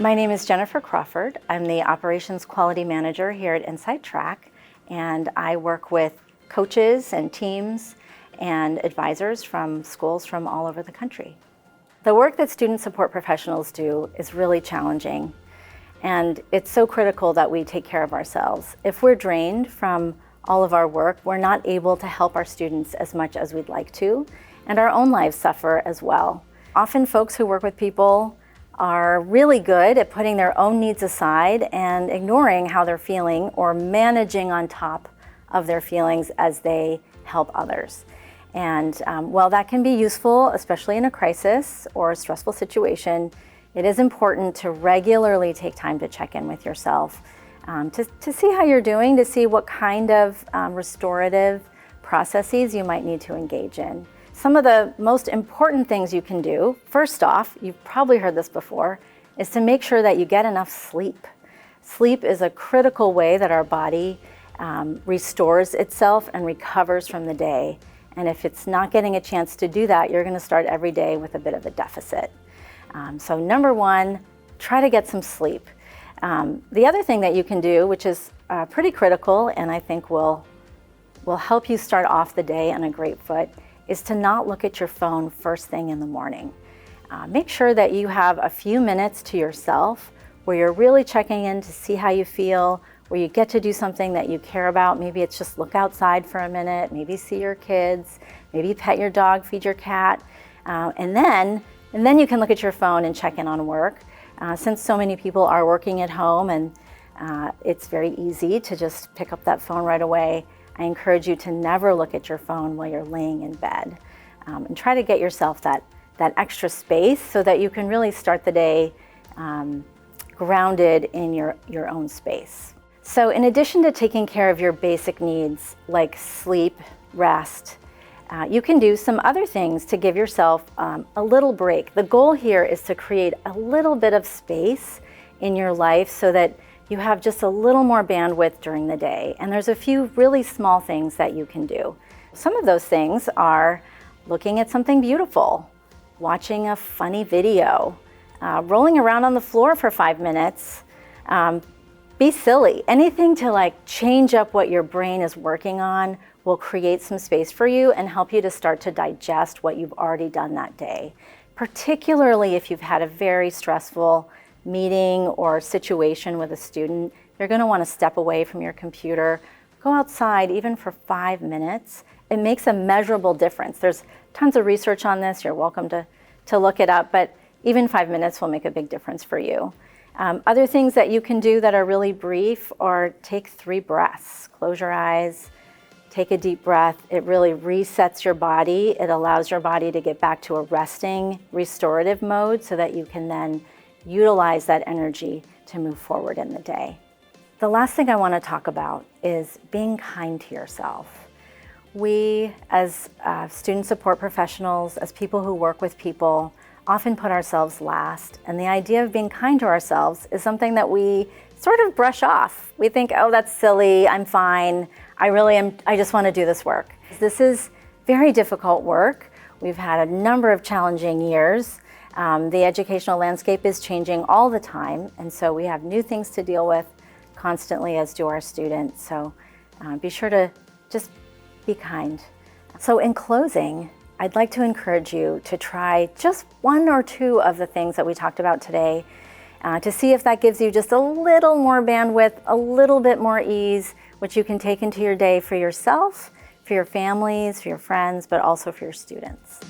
My name is Jennifer Crawford. I'm the Operations Quality Manager here at InsideTrack, and I work with coaches and teams and advisors from schools from all over the country. The work that student support professionals do is really challenging, and it's so critical that we take care of ourselves. If we're drained from all of our work, we're not able to help our students as much as we'd like to, and our own lives suffer as well. Often folks who work with people are really good at putting their own needs aside and ignoring how they're feeling or managing on top of their feelings as they help others. And while that can be useful, especially in a crisis or a stressful situation, it is important to regularly take time to check in with yourself, to see how you're doing, to see what kind of restorative processes you might need to engage in. Some of the most important things you can do, first off, you've probably heard this before, is to make sure that you get enough sleep. Sleep is a critical way that our body restores itself and recovers from the day. And if it's not getting a chance to do that, you're going to start every day with a bit of a deficit. So number one, try to get some sleep. The other thing that you can do, which is pretty critical and I think will help you start off the day on a great foot, is to not look at your phone first thing in the morning. Make sure that you have a few minutes to yourself where you're really checking in to see how you feel, where you get to do something that you care about. Maybe it's just look outside for a minute, maybe see your kids, maybe pet your dog, feed your cat, and then you can look at your phone and check in on work. Since so many people are working at home and it's very easy to just pick up that phone right away, I encourage you to never look at your phone while you're laying in bed, and try to get yourself that extra space so that you can really start the day grounded in your own space. So in addition to taking care of your basic needs like sleep, rest, you can do some other things to give yourself a little break. The goal here is to create a little bit of space in your life so that you have just a little more bandwidth during the day. And there's a few really small things that you can do. Some of those things are looking at something beautiful, watching a funny video, rolling around on the floor for 5 minutes. Be silly. Anything to change up what your brain is working on will create some space for you and help you to start to digest what you've already done that day. Particularly if you've had a very stressful meeting or situation with a student, you're going to want to step away from your computer, go outside even for 5 minutes. It makes a measurable difference. There's tons of research on this. You're welcome to look it up, but even 5 minutes will make a big difference for you. Other things that you can do that are really brief are take 3 breaths. Close your eyes, take a deep breath. It really resets your body. It allows your body to get back to a resting, restorative mode so that you can then utilize that energy to move forward in the day. The last thing I want to talk about is being kind to yourself. We, as student support professionals, as people who work with people, often put ourselves last. And the idea of being kind to ourselves is something that we sort of brush off. We think, oh, that's silly, I'm fine, I just want to do this work. This is very difficult work. We've had a number of challenging years. The educational landscape is changing all the time, and so we have new things to deal with constantly, as do our students. So be sure to just be kind. So in closing, I'd like to encourage you to try just 1 or 2 of the things that we talked about today to see if that gives you just a little more bandwidth, a little bit more ease, which you can take into your day for yourself, for your families, for your friends, but also for your students.